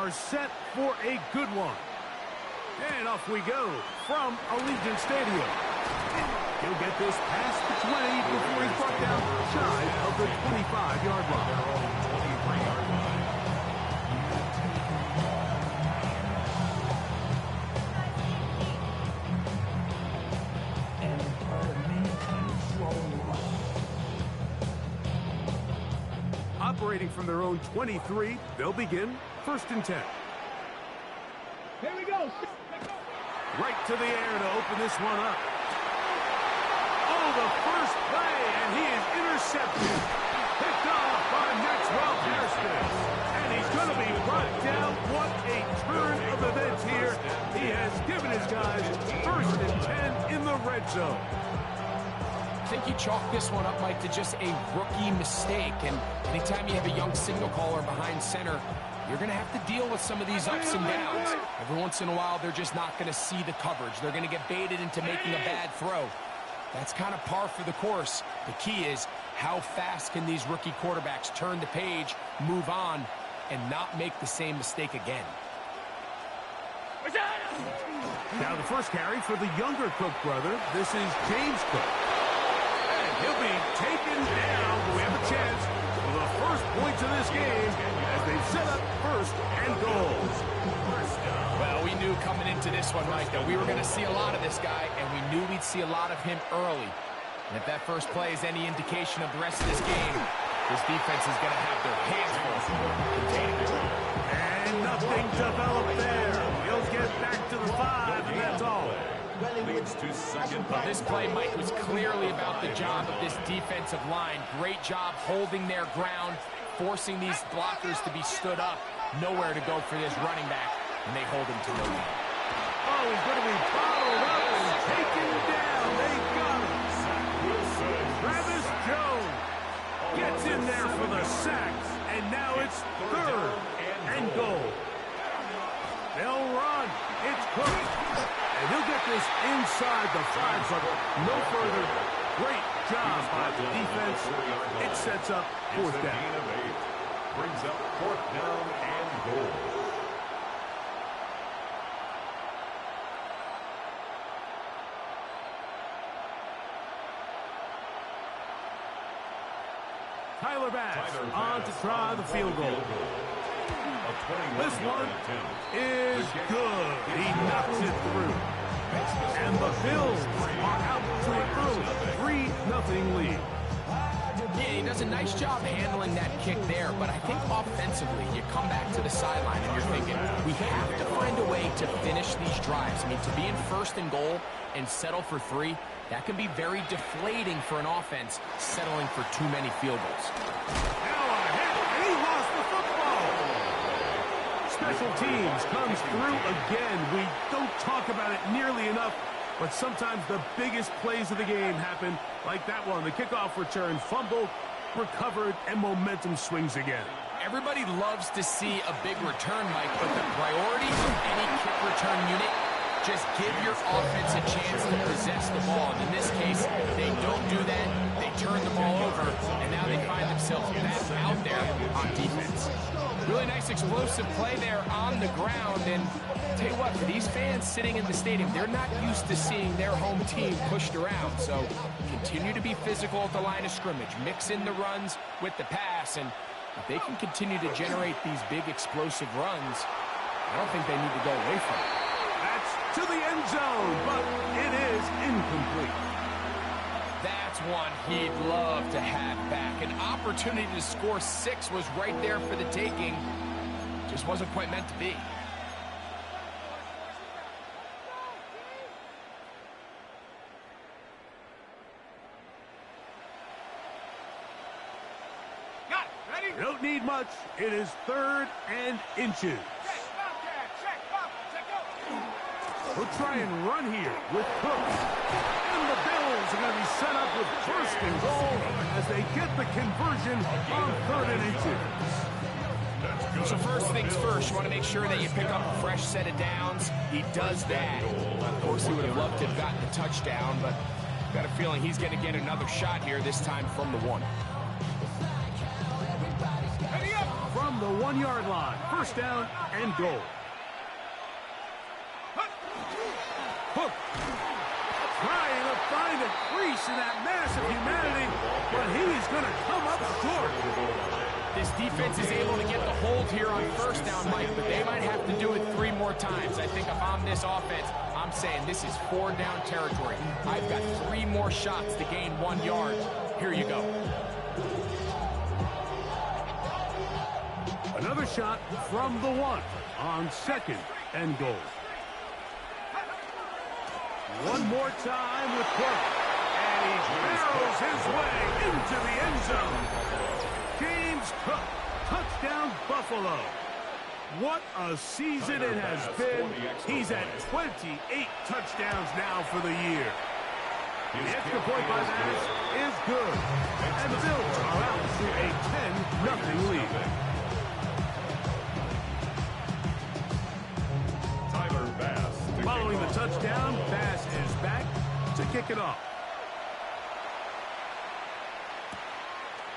are set for a good one. And off we go from Allegiant Stadium. He'll get this past the 20 before he's brought down shy of the 25-yard line. Operating from their own 23, they'll begin 1st and 10. Here we go. Right to the air to open this one up. Oh, the first play, and he is intercepted. Picked off by Maxwell Harrison. And he's going to be brought down. What a turn of events here. He has given his guys 1st and 10 in the red zone. I think you chalk this one up, Mike, to just a rookie mistake. And anytime you have a young signal caller behind center, you're going to have to deal with some of these ups and downs. Every once in a while, they're just not going to see the coverage. They're going to get baited into making a bad throw. That's kind of par for the course. The key is how fast can these rookie quarterbacks turn the page, move on, and not make the same mistake again. Now the first carry for the younger Cook brother. This is James Cook. And he'll be taken down. We have a chance for the first points of this game as they've set up 1st and goal. Well, we knew coming into this one, Mike, that we were going to see a lot of this guy, and we knew we'd see a lot of him early. And if that first play is any indication of the rest of this game, this defense is going to have their hands full containing it. And nothing developed there. He'll get back to the 5, and that's all. Leads to second. This play, Mike, was clearly about the job of this defensive line. Great job holding their ground, forcing these blockers to be stood up. Nowhere to go for this running back, and they hold him to no gain. Oh, he's going to be followed up and taken down. They got him. Travis Jones gets in there for the sack, and now it's 3rd and goal. They'll run. It's Cook. And he'll get this inside the 5, but no further. Great job by the defense. It sets up 4th down. Brings up 4th down and goal. Tyler Bass on to try the field goal. This one is good. He knocks it through. And the Bills are out to an early 3-0 lead. Yeah, he does a nice job handling that kick there, but I think offensively, you come back to the sideline and you're thinking, we have to find a way to finish these drives. I mean, to be in 1st and goal and settle for 3, that can be very deflating for an offense settling for too many field goals. Now a hit, and he lost the football. Special teams comes through again. We don't talk about it nearly enough, but sometimes the biggest plays of the game happen like that one. The kickoff return, fumble, recovered, and momentum swings again. Everybody loves to see a big return, Mike, but the priority of any kick return unit, just give your offense a chance to possess the ball. And in this case, they don't do that. They turn the ball over, and now they find themselves back out there on defense. Really nice explosive play there on the ground. And tell you what, for these fans sitting in the stadium, they're not used to seeing their home team pushed around. So continue to be physical at the line of scrimmage. Mix in the runs with the pass. And if they can continue to generate these big explosive runs, I don't think they need to go away from it. That's to the end zone, but it is incomplete. That's one he'd love to have back. An opportunity to score 6 was right there for the taking. Just wasn't quite meant to be. Don't need much. It is 3rd and inches. We'll try and run here with Cook. And the Bills are going to be set up with 1st and goal as they get the conversion on 3rd and inches. So first things first, you want to make sure that you pick up a fresh set of downs. He does that. Of course, he would have loved to have gotten the touchdown, but I've got a feeling he's going to get another shot here, this time from the 1. From the 1 1-yard line. First down and goal. Hook. Trying to find a crease in that mass of humanity, but he's going to come up short. This defense is able to get the hold here on first down, Mike, but they might have to do it 3 more times. I think if I'm this offense, I'm saying this is 4-down territory. I've got 3 more shots to gain 1 yard. Here you go. Another shot from the 1 on second and goal. One more time with Cook. And he barrels his way into the end zone. James Cook, touchdown Buffalo. What a season it has been. He's at 28 touchdowns now for the year. The extra point by Bass is good. And the Bills are out to a 10-0 lead. Following the touchdown, Bass is back to kick it off.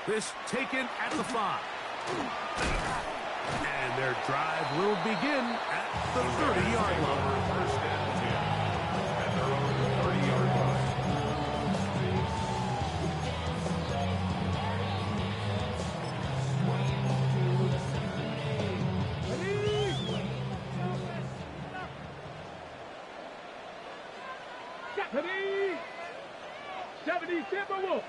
This taken at the 5. And their drive will begin at the 30-yard line. First down 10 at their own 30-yard line. Ready? 70 Timberwolves.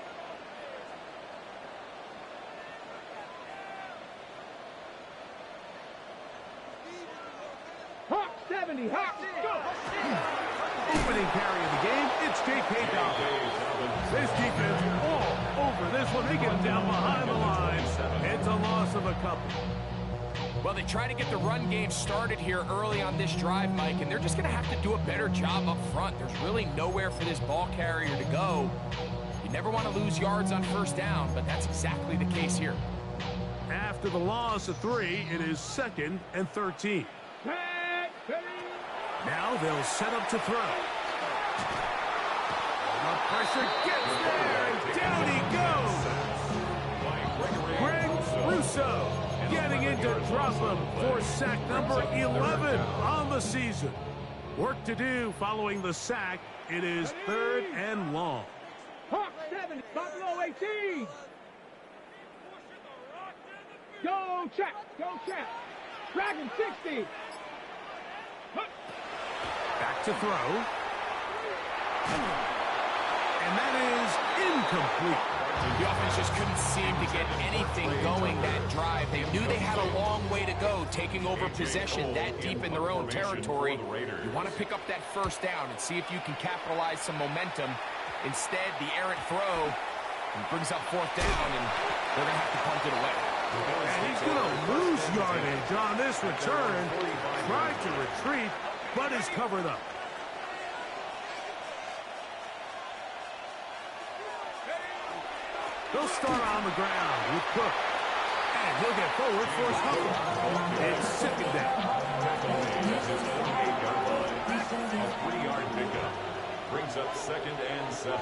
Hawk 70, Hawk, go! Opening carry of the game, it's J.K. Dobbins. This defense all over this one. They get him down behind the line. It's a loss of a couple. Well, they try to get the run game started here early on this drive, Mike, and they're just going to have to do a better job up front. There's really nowhere for this ball carrier to go. You never want to lose yards on first down, but that's exactly the case here. After the loss of 3, it is 2nd and 13. Now they'll set up to throw. The pressure gets there, and down he goes. Greg Russo getting in to drop him for sack number 11 on the season. Work to do following the sack. It is 3rd and long. Hawk 7, Buffalo 18. Go check, go check. Dragon 60. Back to throw. And that is incomplete. The offense just couldn't seem to get anything going that drive. They knew they had a long way to go, taking over possession that deep in their own territory. You want to pick up that first down and see if you can capitalize some momentum. Instead, the errant throw brings up 4th down, and they're going to have to punt it away. And he's going to lose yardage on this return. Tried to retreat, but is covered up. They'll start on the ground with Cook. And he'll get forward for his couple. It's 2nd down. A 3-yard pickup. Brings up 2nd and 7.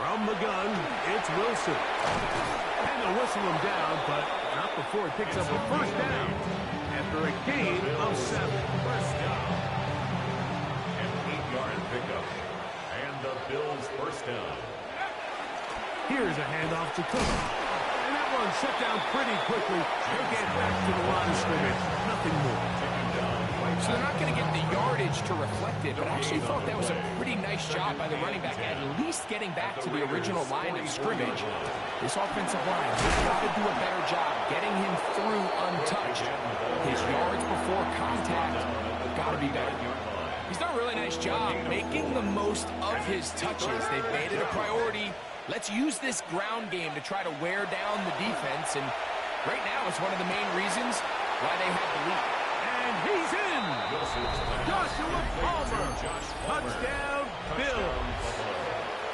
From the gun, it's Wilson. And they'll whistle him down, but not before he picks up a first down after a gain of 7. First down. An 8-yard pickup. And the Bills' first down. Here's a handoff to Cook. And that one shut down pretty quickly. He'll get back to the line of scrimmage. Nothing more. So they're not going to get the yardage to reflect it, but I actually thought that was a pretty nice job by the running back, at least getting back to the original line of scrimmage. This offensive line has got to do a better job getting him through untouched. His yards before contact got to be better. He's done a really nice job making the most of his touches. They've made it a priority. Let's use this ground game to try to wear down the defense, and right now it's one of the main reasons why they have the lead. And he's in! Joshua Palmer! Touchdown, Bills!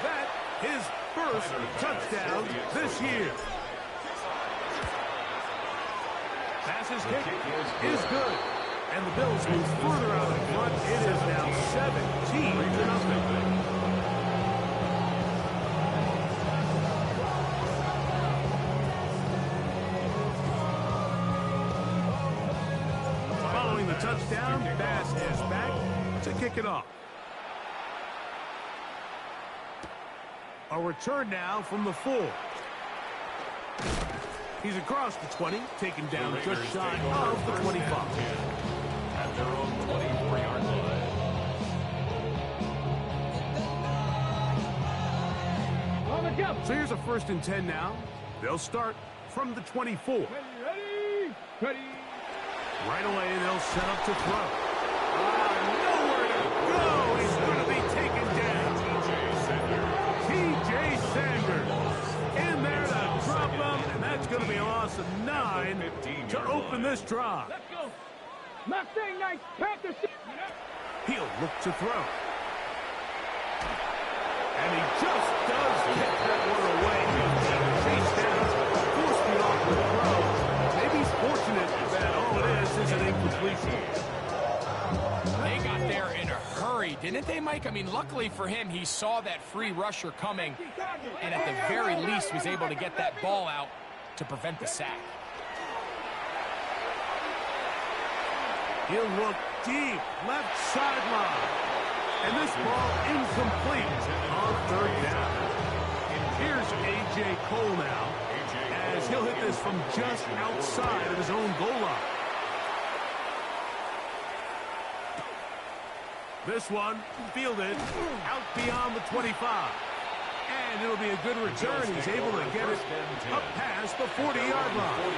That his first touchdown this year. Pass's kick is good. And the Bills move further out in front. It is now 17-0. down, pass is back to kick it off. A return now from the 4. He's across the 20, taken down just shy of the 25. At their own 24-yard line. On the jump. So here's a 1st and 10 now. They'll start from the 24. Ready, ready. Right away, they'll set up to throw. Nowhere to go. He's going to be taken down. T.J. Sanders in there to drop him, and that's going to be a loss of 9 to open this drive. Let's go. Mustang Knights, Panthers. He'll look to throw. And he just does get that one away. Chase down, force the awkward throw. Maybe he's fortunate that all it is an incompletion. They got there in a hurry, didn't they, Mike? I mean, luckily for him, he saw that free rusher coming, and at the very least was able to get that ball out to prevent the sack. He'll look deep, left sideline. And this ball incomplete on 3rd down. Here's A.J. Cole now, as he'll hit this from just outside of his own goal line. This one fielded out beyond the 25. And it'll be a good return. He's able to get it up past the 40-yard line.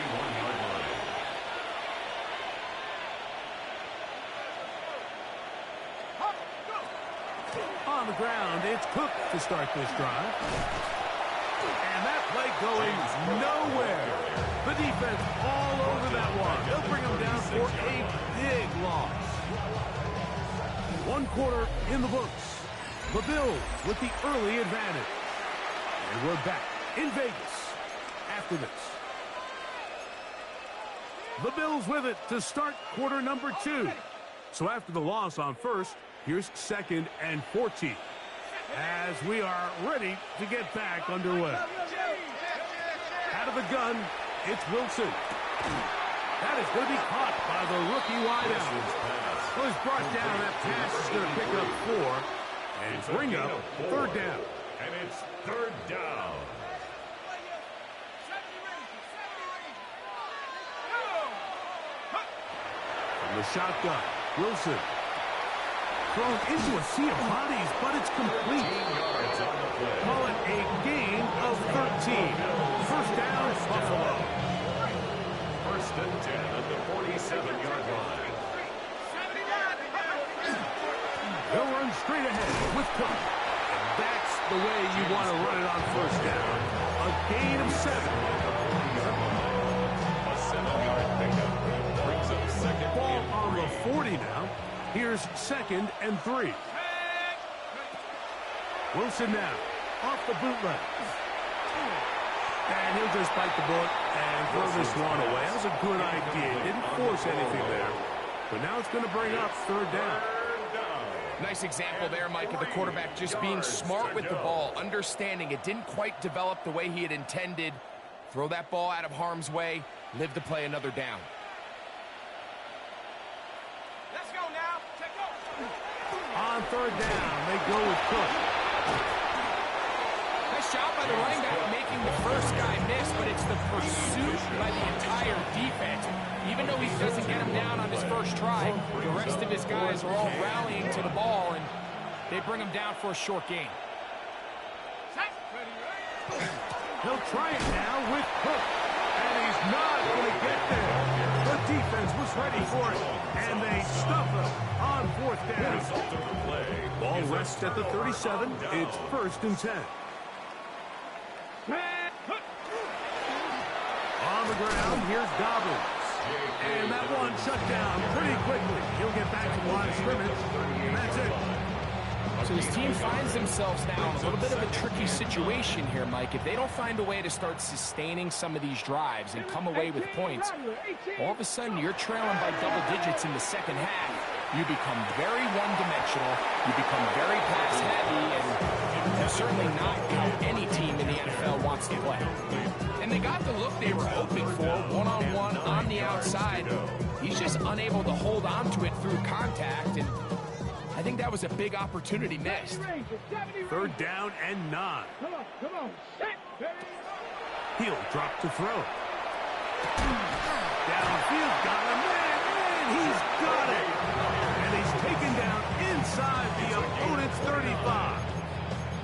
On the ground, it's Cook to start this drive. And that play going nowhere. The defense all over that one. They'll bring him down for a big loss. 1 quarter in the books. The Bills with the early advantage. And we're back in Vegas after this. The Bills with it to start quarter number 2. So after the loss on 1st, here's 2nd and 14. As we are ready to get back underway. Out of the gun, it's Wilson. That is going to be caught by the rookie wideout. Well, he's brought down. That pass is going to pick up 4 and bring up 3rd down. And it's 3rd down. From the shotgun, Wilson. Thrown into a sea of bodies, but it's complete. Call it a gain of 13. 1st down, Buffalo. 1st and 10 at the 47-yard line. They'll run straight ahead with Cook. That's the way you want to run it on 1st down. A gain of 7. A 7-yard pickup brings up 2nd. Ball on the 40 now. Here's 2nd and 3. Wilson now off the bootleg. And he'll just bite the bullet and throw this one away. That was a good idea. Didn't force anything there. But now it's going to bring up 3rd down. Nice example there, Mike, of the quarterback just being smart with the ball, understanding it didn't quite develop the way he had intended. Throw that ball out of harm's way, live to play another down. Let's go now. Take off. On 3rd down, they go with Cook. Nice job by the running back making the first guy miss, but it's the pursuit by the entire defense. Even though he doesn't get him down on his first try, the rest of his guys are all rallying to the ball, and they bring him down for a short gain. He'll try it now with Cook. And he's not going to get there. The defense was ready for it, and they stuff him on 4th down. Ball rests at the 37. It's 1st and 10. On the ground, here's Dobbins. And that one shut down pretty quickly. He'll get back to the line of scrimmage, and that's it. So this team finds themselves now in a little bit of a tricky situation here, Mike. If they don't find a way to start sustaining some of these drives and come away with points, all of a sudden you're trailing by double digits in the 2nd half. You become very one-dimensional, you become very pass-heavy, and that's certainly not how any team in the NFL wants to play. And they got the look they were hoping for, one-on-one on the outside. These he's just unable to hold on to it through contact, and I think that was a big opportunity missed. 3rd down and 9. Come on. Set. He'll drop to throw. Downfield, got a man, and he's got it. And he's taken down inside the opponent's 35.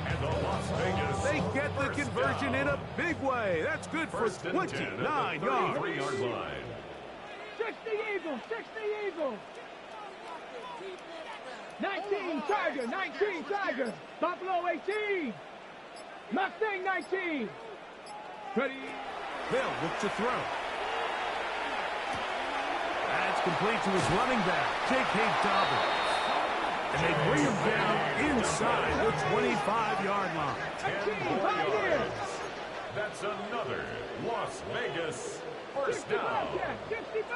And the Las Vegas They get the conversion in a big way. That's good for 29 yards. 33-yard line. 60 Eagles. 19 Tiger. Buffalo 18. Mustang 19. Ready. They'll look to throw. That's complete to his running back, J.K. Dobbins. And they bring him down inside the 25-yard line. 10 more yards. That's another Las Vegas first down.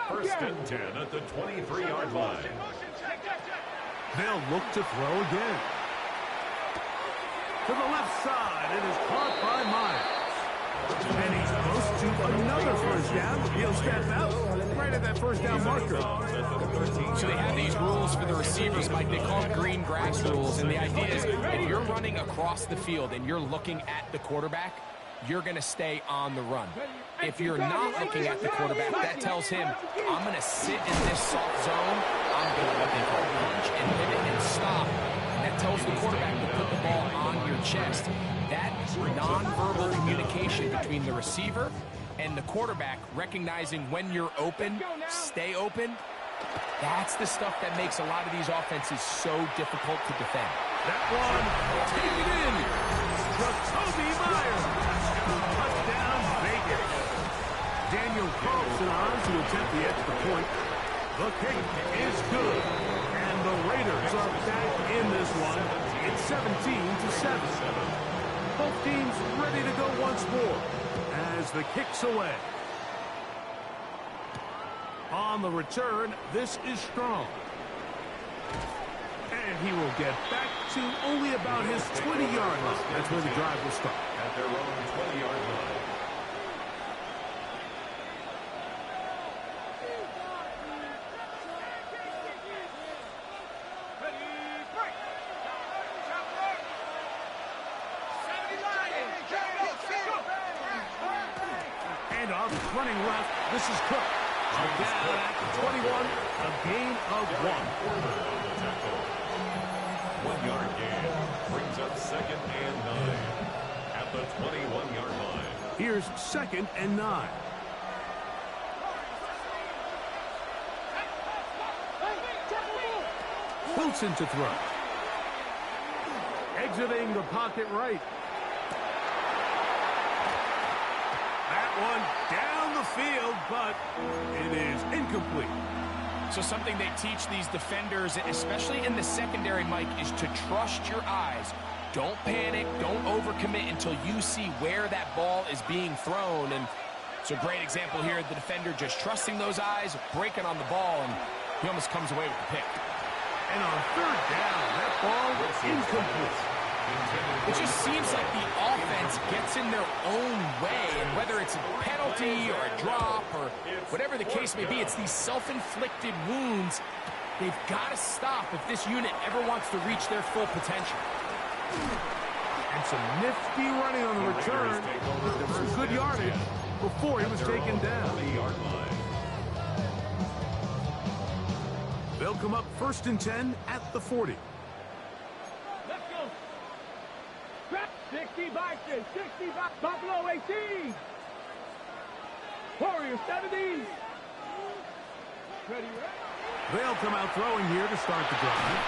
1st and 10 at the 23-yard line. They'll look to throw again. To the left side, it is caught by Myers. And he's close to another first down. He'll step out right at that first down marker. So they have these rules for the receivers, Mike. They call them green grass rules. And the idea is if you're running across the field and you're looking at the quarterback, you're going to stay on the run. If you're not looking at the quarterback, that tells him, I'm going to sit in this soft zone. I'm going to what they call punch and pivot and stop. And that tells the quarterback to put the ball on your chest. That nonverbal communication between the receiver and the quarterback, recognizing when you're open, stay open, that's the stuff that makes a lot of these offenses so difficult to defend. That one, take it in. Jacoby Myers. Touchdown, Vegas. Daniel Carlson on to attempt the extra point. The kick is good. And the Raiders are back in this one. It's 17-7. Both teams ready to go once more as the kick's away. On the return, this is Strong. And he will get back to only about his 20-yard line. That's where the drive will start. At their own 20-yard line. Running left, this is Cook. Down at 21, a gain of 1. 1-yard gain brings up 2nd and 9 at the 21-yard line. Here's 2nd and 9. Wilson to throw. Exiting the pocket right. One down the field, but it is incomplete. So something they teach these defenders, especially in the secondary, Mike, is to trust your eyes. Don't panic, don't overcommit until you see where that ball is being thrown. And it's a great example here, the defender just trusting those eyes, breaking on the ball, and he almost comes away with the pick. And on 3rd down, that ball was incomplete. It just seems like the offense gets in their own way, and whether it's a penalty or a drop or whatever the case may be, it's these self-inflicted wounds. They've got to stop if this unit ever wants to reach their full potential. And some nifty running on the return. Some good yardage before he was taken down. They'll come up 1st and 10 at the 40. 60 Vikings, 60 Buffalo 18. Warriors 70. They'll come out throwing here to start the drive.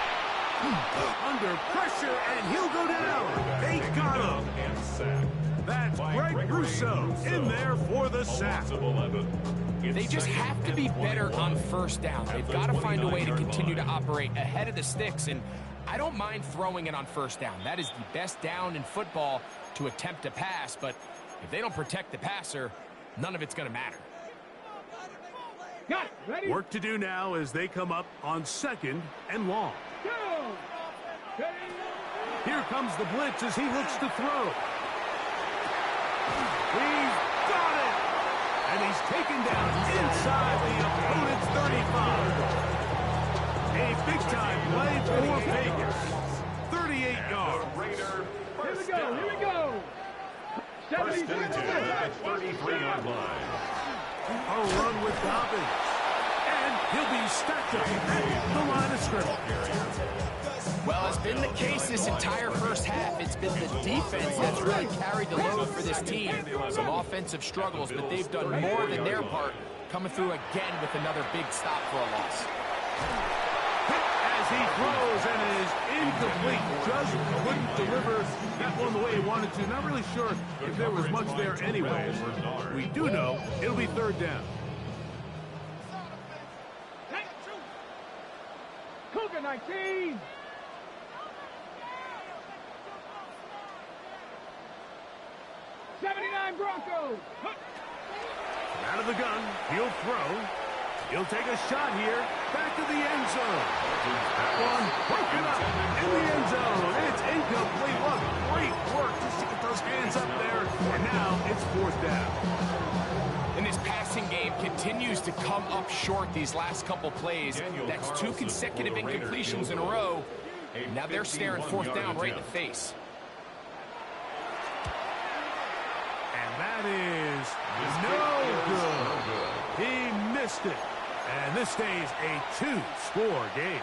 Under pressure, and he'll go down. They got him. That's Greg Russo in there for the sack. They just have to be better on 1st down. They've got to find a way to continue to operate ahead of the sticks, and I don't mind throwing it on 1st down. That is the best down in football to attempt a pass, but if they don't protect the passer, none of it's going to matter. Got it. Ready? Work to do now as they come up on 2nd and long. Go. Here comes the blitz as he looks to throw. He's got it! And he he's taken down inside the opponent's 35. A big-time play for Vegas. 38 yards. Here we go, here we go. First and 10 at the 33-yard line. A run with Dobbins. And he'll be stacked up at the line of scrimmage. Well, it's been the case this entire first half. It's been the defense that's really carried the load for this team. Some offensive struggles, but they've done more than their part, coming through again with another big stop for a loss. As he throws and is incomplete, just couldn't deliver that one the way he wanted to. Not really sure if there was much there anyways. We do know it'll be third down. Cougar 19. '79 Broncos. Out of the gun, he'll throw. He'll take a shot here, back to the end zone. That one broken up in the end zone. It's incomplete. Look, great work just to get those hands up there. And now it's fourth down. And this passing game continues to come up short these last couple plays. That's 2 consecutive incompletions in a row. Now they're staring fourth down right in the face. And that is no good. He missed it. And this stays a 2-score game.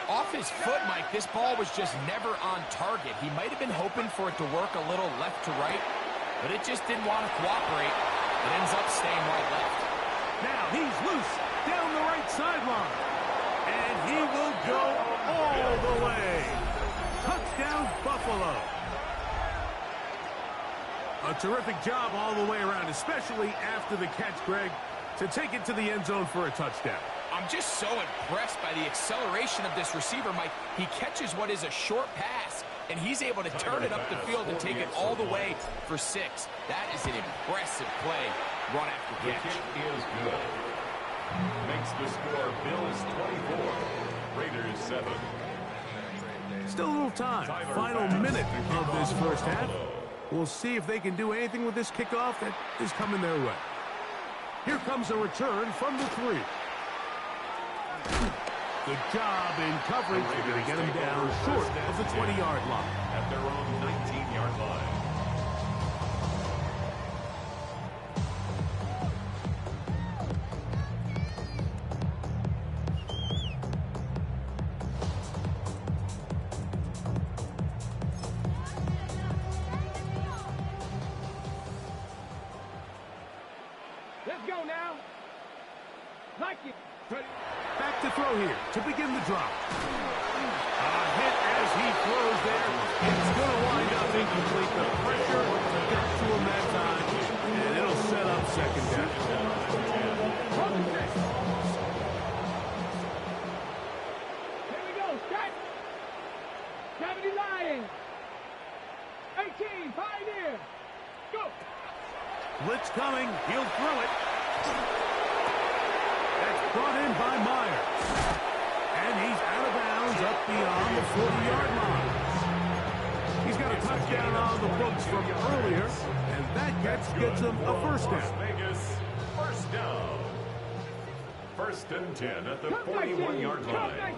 Off his foot, Mike, this ball was just never on target. He might have been hoping for it to work a little left to right, but it just didn't want to cooperate. It ends up staying right left. Now he's loose down the right sideline. And he will go all the way. Touchdown, Buffalo. A terrific job all the way around, especially after the catch, Greg, to take it to the end zone for a touchdown. I'm just so impressed by the acceleration of this receiver, Mike. He catches what is a short pass, and he's able to turn it up the field and take it all the way for 6. That is an impressive play, run after catch. The kick is good. Makes the score Bills 24, Raiders 7. Still a little time. Final minute of this first half. We'll see if they can do anything with this kickoff that is coming their way. Here comes a return from the 3. Good job in coverage. They're going to get him down short of the 20-yard line. At their own 19-yard line. Let's go now. Like it. Back to throw here to begin the drop. A hit as he throws there. It's going to wind up incomplete. The pressure got to him that time, and it'll set up second down. Here we go. Set. 70 Lions. 18 Pioneer. Go. Blitz coming. He'll throw it. That's brought in by Myers. And he's out of bounds up beyond the 40-yard line. He's got a touchdown on the books from earlier, and that catch gets him a first down. Vegas, first down. First and 10 at the 41-yard line.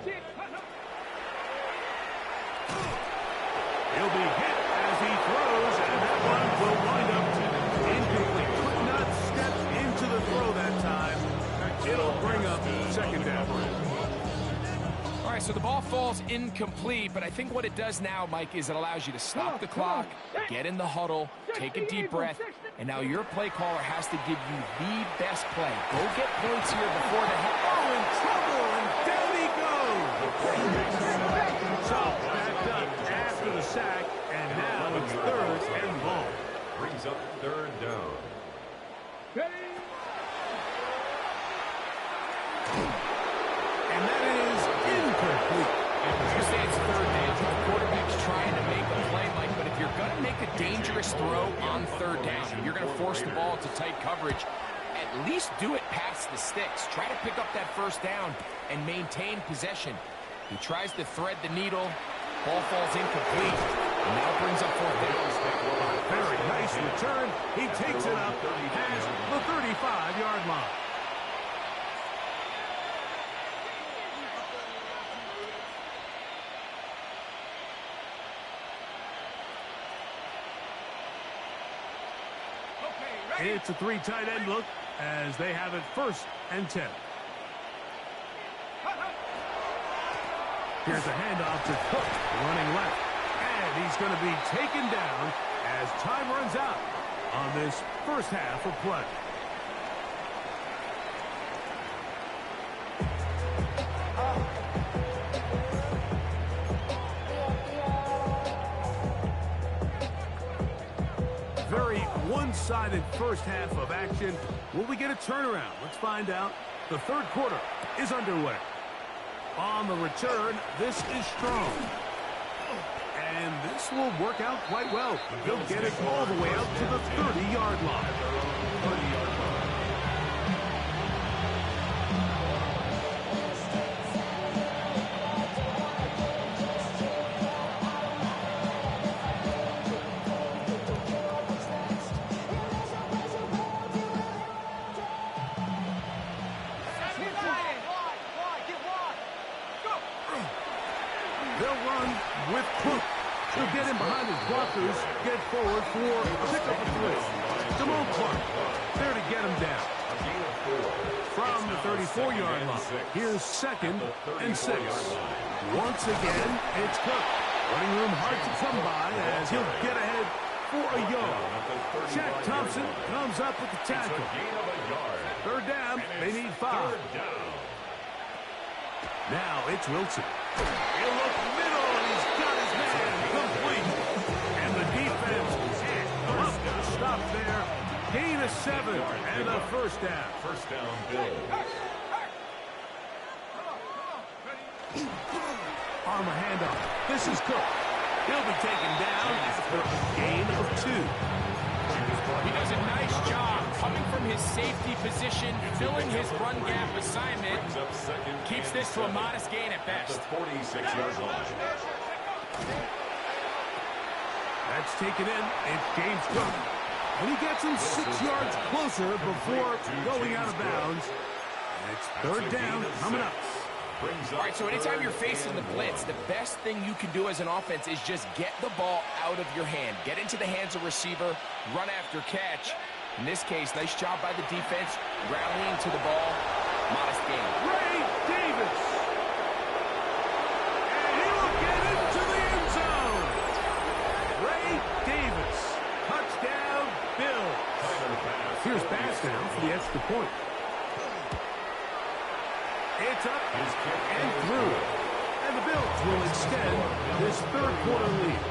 He'll be hit as he throws, and that one will wind up incomplete. Could not step into the throw that time. It'll bring up second down. All right, so the ball falls incomplete, but I think what it does now, Mike, is it allows you to stop the clock, get in the huddle, take a deep breath, and now your play caller has to give you the best play. Go get points here before the half. Oh, in trouble, and down he goes. So, backed up after the sack, and now it's third and long. Brings up third down. And that is incomplete. You say it's third down. The quarterback's trying to make a play, Mike, but if you're going to make a dangerous throw on third down, you're going to force the ball to tight coverage, at least do it past the sticks. Try to pick up that first down and maintain possession. He tries to thread the needle. Ball falls incomplete. And now brings up fourth down. Very nice return. He takes it up. Has the 35-yard line. It's a three tight end look as they have it 1st and 10. Here's a handoff to Cook, running left. And he's going to be taken down as time runs out on this first half of play. Very one-sided first half of action. Will we get a turnaround? Let's find out. The third quarter is underway. On the return, this is strong. And this will work out quite well. He'll get it all the way out to the 30-yard line. They'll run with Cook. He'll get him behind his blockers, get forward for a pickup of 3. Jamal Clark there to get him down. From the 34-yard line, here's 2nd and 6. Once again, it's Cook. Running room hard to come by as he'll get ahead for a yard. Shaq Thompson comes up with the tackle. 3rd down, they need 5. Now it's Wilson. He'll look middle, and he's got his man complete. And the defense can't come up to stop there. Gain of 7 and a 1st down. 1st down, Bill. On the handoff, this is Cook. He'll be taken down after a gain of 2. He does a nice job coming from his safety position, filling his run gap assignment. Keeps this to a modest gain at best. 46-yard line. That's taken in. It's James Cook. And he gets him 6 yards closer before going out of bounds. And it's 3rd down coming up. All right, so anytime you're facing the blitz, the best thing you can do as an offense is just get the ball out of your hand. Get into the hands of receiver, run after catch. In this case, nice job by the defense, rallying to the ball. Modest gain. Ray Davis. And he will get into the end zone. Ray Davis. Touchdown, Bill. Here's pass now for the extra point. It's up and through. And the Bills will extend this 3rd quarter lead.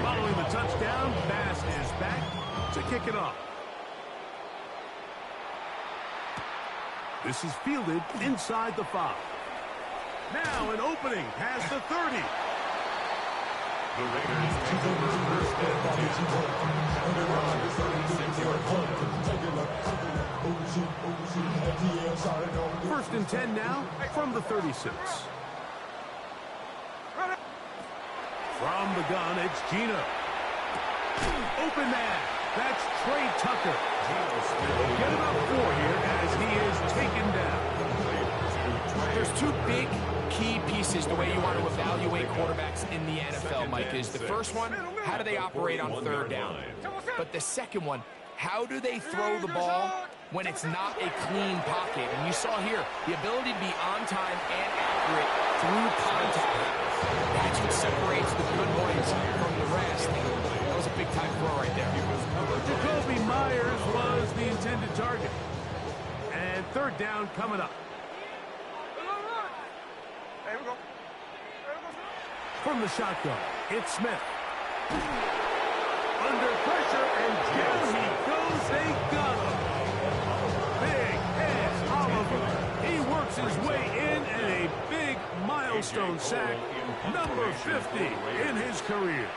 Following the touchdown, Bass is back to kick it off. This is fielded inside the 5. Now an opening past the 30. The Raiders take over 1st and 10. 1st and 10 now from the 36. From the gun, it's Gino. Open man. That's Trey Tucker. We'll get it up 4 here as he is taken down. There's 2 big key pieces the way you want to evaluate quarterbacks in the NFL, Mike, is the first one, how do they operate on 3rd down? But the second one, how do they throw the ball when it's not a clean pocket? And you saw here the ability to be on time and accurate through contact. That's what separates the good ones from the rest. That was a big-time throw right there. Jacoby Myers was the intended target. And 3rd down coming up. From the shotgun, it's Smith. Under pressure, and down he goes. They got him. Big Ed Oliver. He works his way in, and a big milestone sack, number 50 in his career.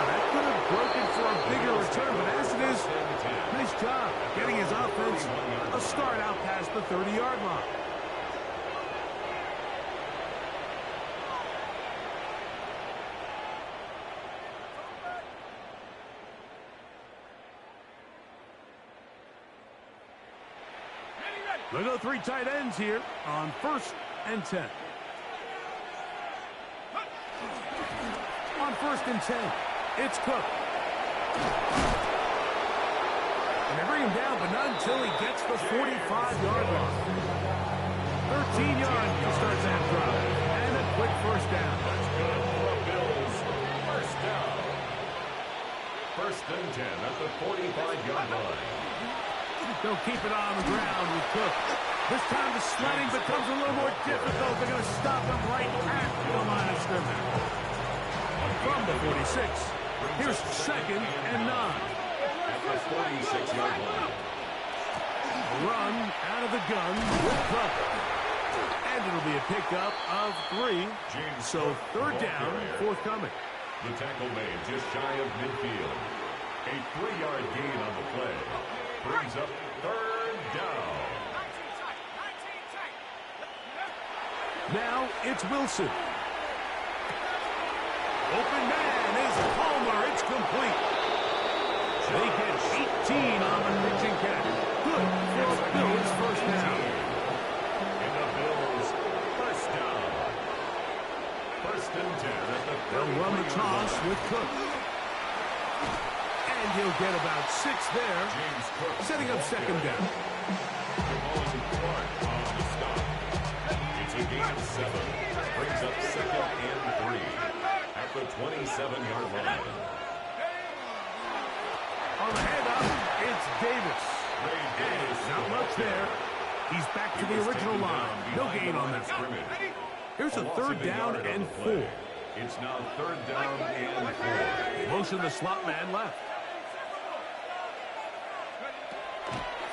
That could have broken for a bigger return, but as it is, nice job getting his offense a start out past the 30-yard line. They go 3 tight ends here on 1st and 10. On 1st and 10, it's Cook. And they bring him down, but not until he gets the 45-yard line. 13 yards to start that drive. And a quick first down. That's good for the Bills. First down. 1st and 10 at the 45-yard line. They'll keep it on the ground with Cook. This time the sledding becomes a little more difficult. They're going to stop him right at the line of scrimmage. From the 46, here's 2nd and 9. At the 46-yard line. Run out of the gun with Cook. And it'll be a pickup of 3. So 3rd down, forthcoming. The tackle made just shy of midfield. A 3-yard gain on the play. Brings up 3rd down. Now it's Wilson. Open man is Palmer. It's complete. They get 18 on the pitch and catch. Good for the Bills' first down. And the Bills' first down. 1st and 10 at the 30. They'll run the toss with Cook. And he'll get about 6 there, setting up 2nd down. It's a gain of 7. Brings up 2nd and 3 at the 27-yard line. On the handoff, it's Davis. And not much there. He's back to the original line. No gain on that. Here's a 3rd down and 4. It's now 3rd down and 4. Motion the slot man left.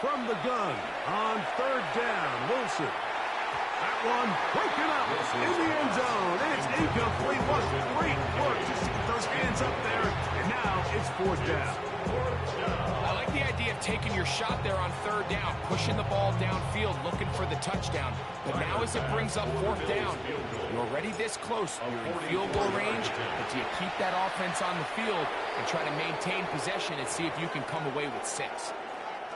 From the gun on 3rd down, Wilson. That one broken up in the end zone. It's incomplete. What great work just to get those hands up there. And now it's 4th down. I like the idea of taking your shot there on 3rd down, pushing the ball downfield, looking for the touchdown. But now as it brings up 4th down, you're already this close. You're in field goal range, but do you keep that offense on the field and try to maintain possession and see if you can come away with 6?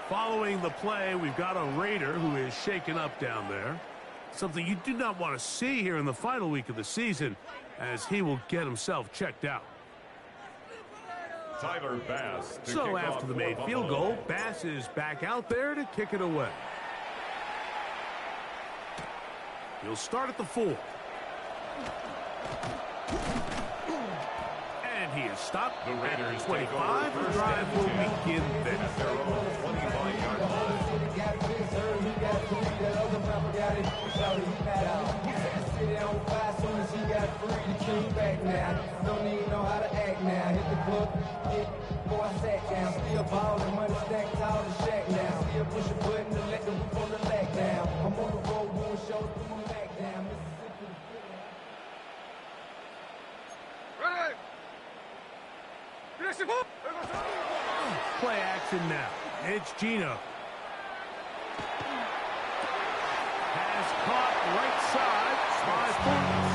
Following the play, we've got a Raider who is shaken up down there. Something you do not want to see here in the final week of the season, as he will get himself checked out. Tyler Bass. So after the made field goal, Bass is back out there to kick it away. He'll start at the 4. And he is stopped The Raiders at 25. The drive will begin there. At their own 25-yard line. Play action now. It's Gino. Has caught right side. 5 points.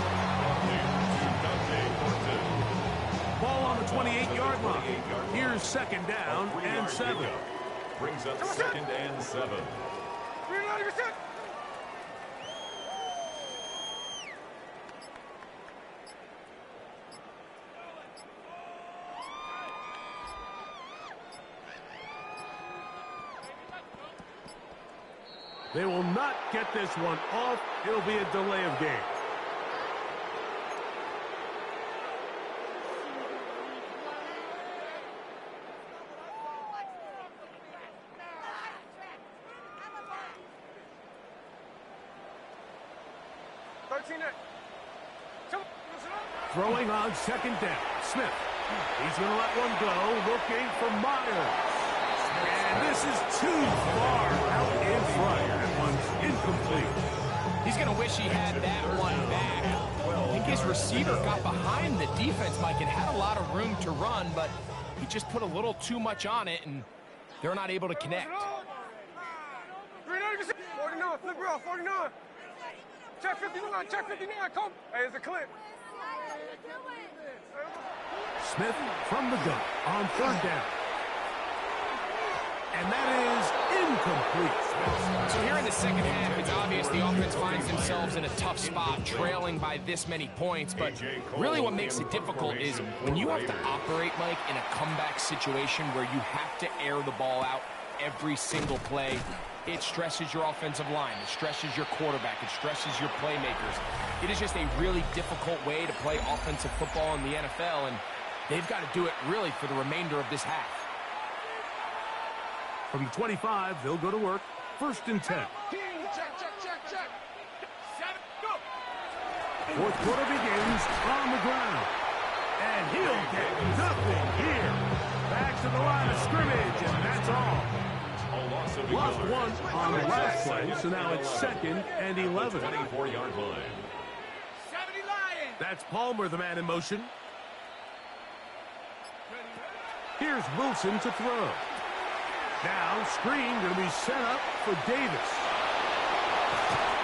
Ball on the 28-yard line. Here's 2nd down and 7. Brings up 2nd and 7. They will not get this one off. It'll be a delay of game. Throwing on 2nd down. Smith. He's going to let one go. Looking for Myers. And this is too far out in front. That one's incomplete. He's going to wish he had that one back. I think his receiver got behind the defense, Mike, and had a lot of room to run, but he just put a little too much on it, and they're not able to connect. 49, flip it off, 49. Check 59, check 59, come. Hey, it's a clip. Smith from the gun on 3rd down. And that is incomplete. So here in the second half, it's obvious the offense finds themselves in a tough spot, trailing by this many points. But really what makes it difficult is when you have to operate, Mike, in a comeback situation where you have to air the ball out every single play. It stresses your offensive line. It stresses your quarterback. It stresses your playmakers. It is just a really difficult way to play offensive football in the NFL, and they've got to do it really for the remainder of this half. From the 25, they'll go to work. 1st and 10. Check. 4th quarter begins on the ground. And he'll get nothing here. Back to the line of scrimmage, and that's all. Lost one on the last play, so now it's 2nd and 11. 24-yard line. That's Palmer, the man in motion. Here's Wilson to throw. Now, screen going to be set up for Davis.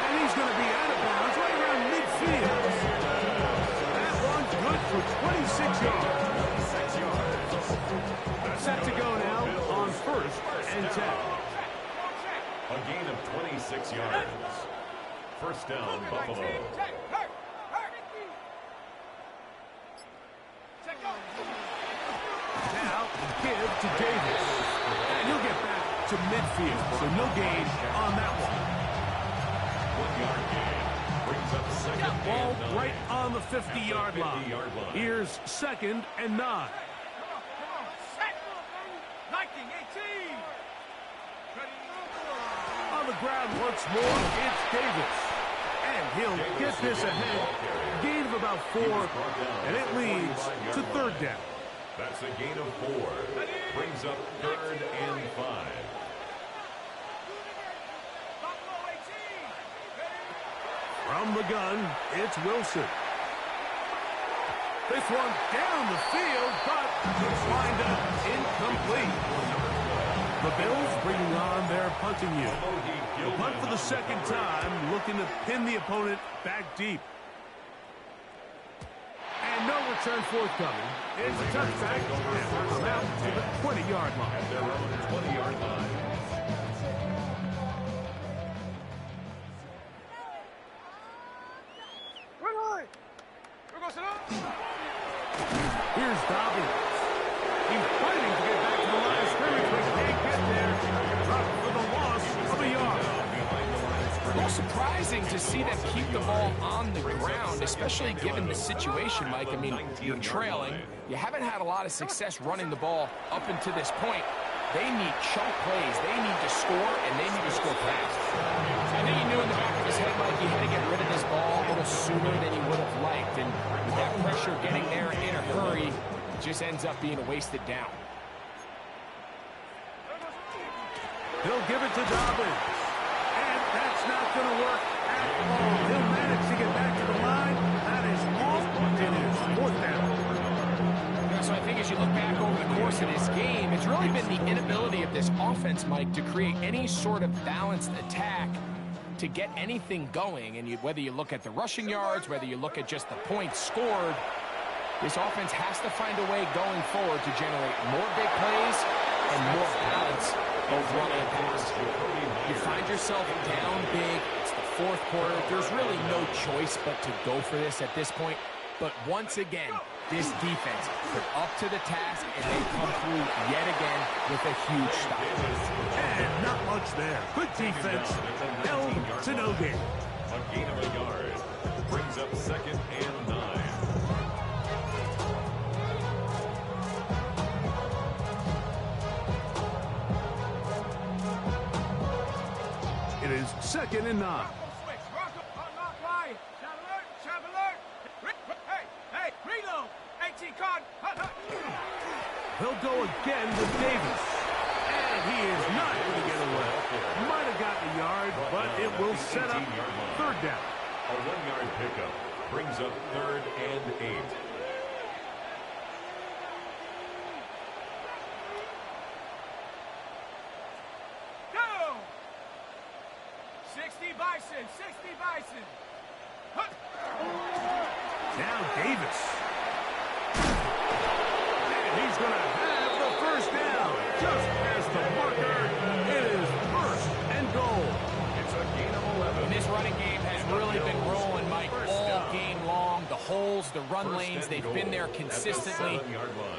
And he's going to be out of bounds right around midfield. That one's good for 26 yards. Set to go now on 1st and 10. A gain of 26 yards. 1st down, Buffalo. Now, give to Davis. And he'll get back to midfield, so no gain on that one. 1-yard gain. Brings up 2nd Ball and 9. right on the 50-yard line. Here's 2nd and 9. On the ground once more, it's Davis. And he'll get this ahead. Gain of about 4, and it leads to 3rd down. That's a gain of 4. Brings up 3rd and 5. From the gun, it's Wilson. This one down the field, but it's lined up incomplete. The Bills bringing on their punting unit. The punt for the 2nd time, looking to pin the opponent back deep. And no return forthcoming. It's a touchback, and we're come out to the 20-yard line. At their own 20-yard line. Here's Dobbins. He's fighting to get back to the line of scrimmage, but can't get there. Dropped for the loss of a yard. A little surprising to see them keep the ball on the ground, especially given the situation, Mike. I mean, you're trailing. You haven't had a lot of success running the ball up until this point. They need chunk plays. They need to score, and they need to score fast. I think he knew in the back of his head, Mike, he had to get rid of this ball a little sooner than he would have liked. And with that pressure getting there in a hurry, it just ends up being a wasted down. He'll give it to Dobbins. And that's not going to work at all. He'll manage to get back to the line. That is all. It is 4th down. So I think as you look back over the course of this game, it's really been the inability of this offense, Mike, to create any sort of balanced attack to get anything going. And whether you look at the rushing yards, whether you look at just the points scored, this offense has to find a way going forward to generate more big plays and more balance both run and pass. You find yourself down big. It's the 4th quarter. There's really no choice but to go for this at this point. But once again, this defense put up to the task, and they come through yet again with a huge stop. And not much there. Good defense. Held to no gain. A gain of a yard. Brings up 2nd and 9. It is 2nd and 9. He'll go again with Davis. And he is not going to get away. Might have gotten a yard, but it will set up 3rd down. A 1-yard pickup brings up 3rd and 8. Go! 60 Bison, 60 Bison. Now Davis. And he's going to have the 1st down. Just past the marker. It is holes, the run lanes. They've been there consistently.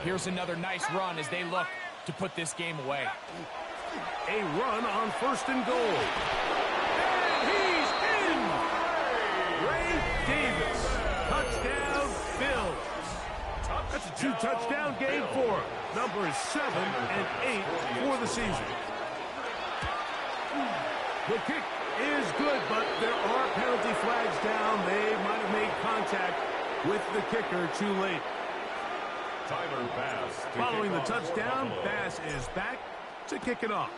Here's another nice run as they look to put this game away. A run on 1st and goal. And he's in! Ray Davis. Touchdown, Bills. That's a 2-touchdown game for him. Numbers 7 and 8 for the season. The kick is good, but there are penalty flags down. They might have made contact with the kicker too late. Tyler Bass. Following the touchdown, Bass is back to kick it off.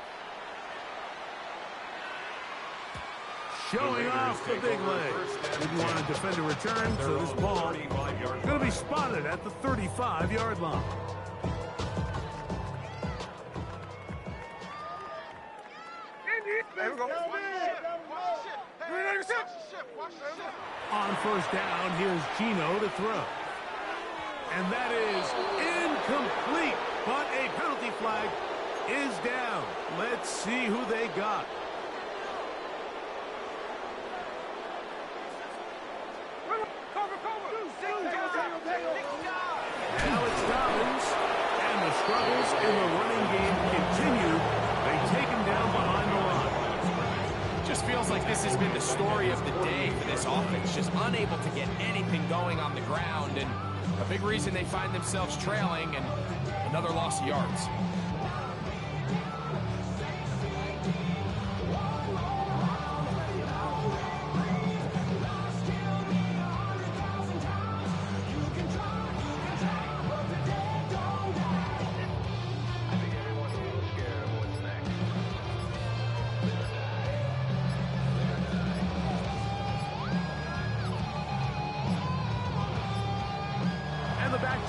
Showing off the big leg. Didn't want to defend a return, so this ball is going to be spotted at the 35-yard line. There we go. On 1st down, here's Gino to throw. And that is incomplete, but a penalty flag is down. Let's see who they got. Now it's Dobbins, and the struggles in the running game continue. They take him down behind the line. Just feels like this has been the story of the day for this offense. Just unable to get anything going on the ground, and a big reason they find themselves trailing and another loss of yards.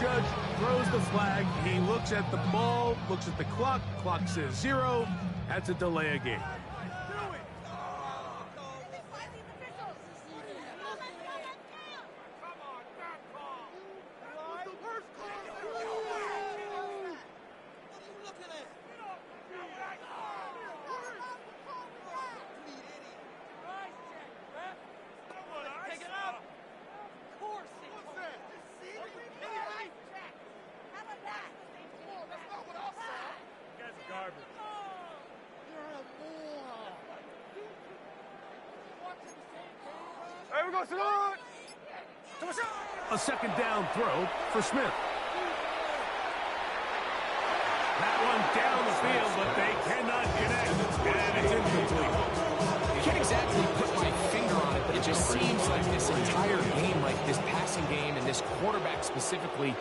Judge throws the flag. He looks at the ball, looks at the clock. Clock says 0. That's a delay of game. There we go, Salon. A 2nd down throw for Smith. That one down the field, but they cannot connect. And it's incomplete. I can't exactly put my finger on it, but it just seems like this entire game, like this passing game and this quarterback specifically,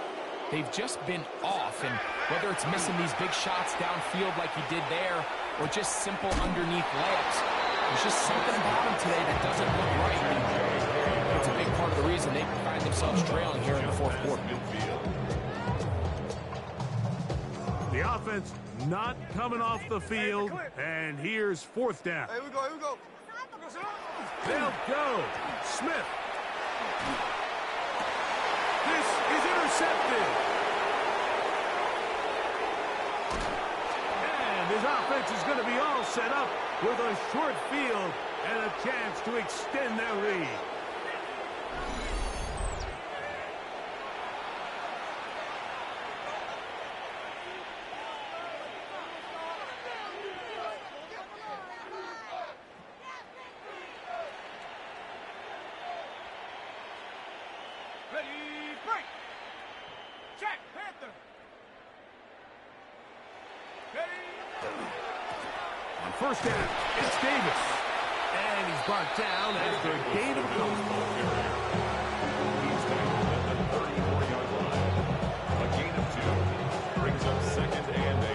they've just been off. And whether it's missing these big shots downfield like he did there, or just simple underneath layups, there's just something about him today that doesn't look right. And it's a big part of the reason they find themselves trailing here in the 4th quarter. The offense not coming off the field, and here's 4th down. Here we go, here we go. They'll go. Smith. This is intercepted. And his offense is going to be all set up with a short field and a chance to extend their lead. Ready, break. Check, Panther. Ready. On 1st down, it's Davis. And he's brought down after a gain of a couple. He's tackled at the 34-yard line. A gain of 2 brings up 2nd and 8.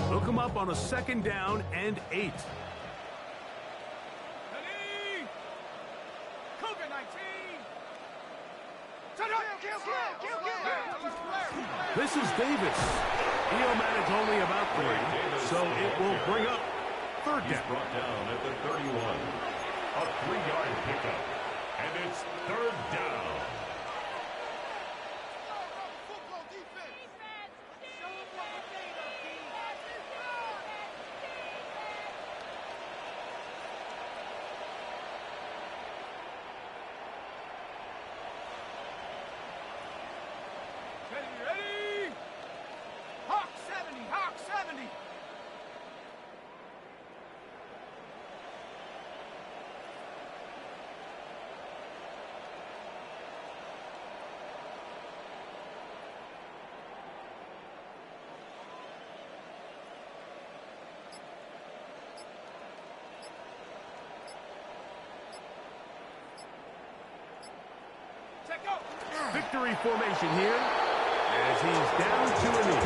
They'll come up on a 2nd down and 8. This is Davis. He'll manage only about 3, so it will bring up 3rd He's down. brought down at the 31. A 3-yard pickup. And it's 3rd down. Victory formation here as he's down to a knee.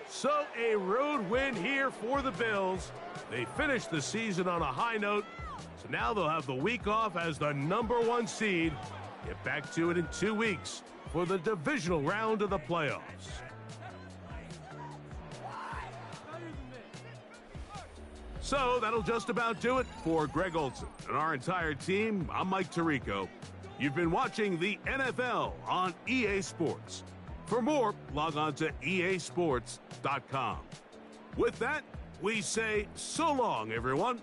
So a road win here for the Bills. They finished the season on a high note, so now they'll have the week off as the #1 seed. Get back to it in 2 weeks for the divisional round of the playoffs. So that'll just about do it for Greg Olson and our entire team. I'm Mike Tirico. You've been watching the NFL on EA Sports. For more, log on to easports.com. With that, we say so long, everyone.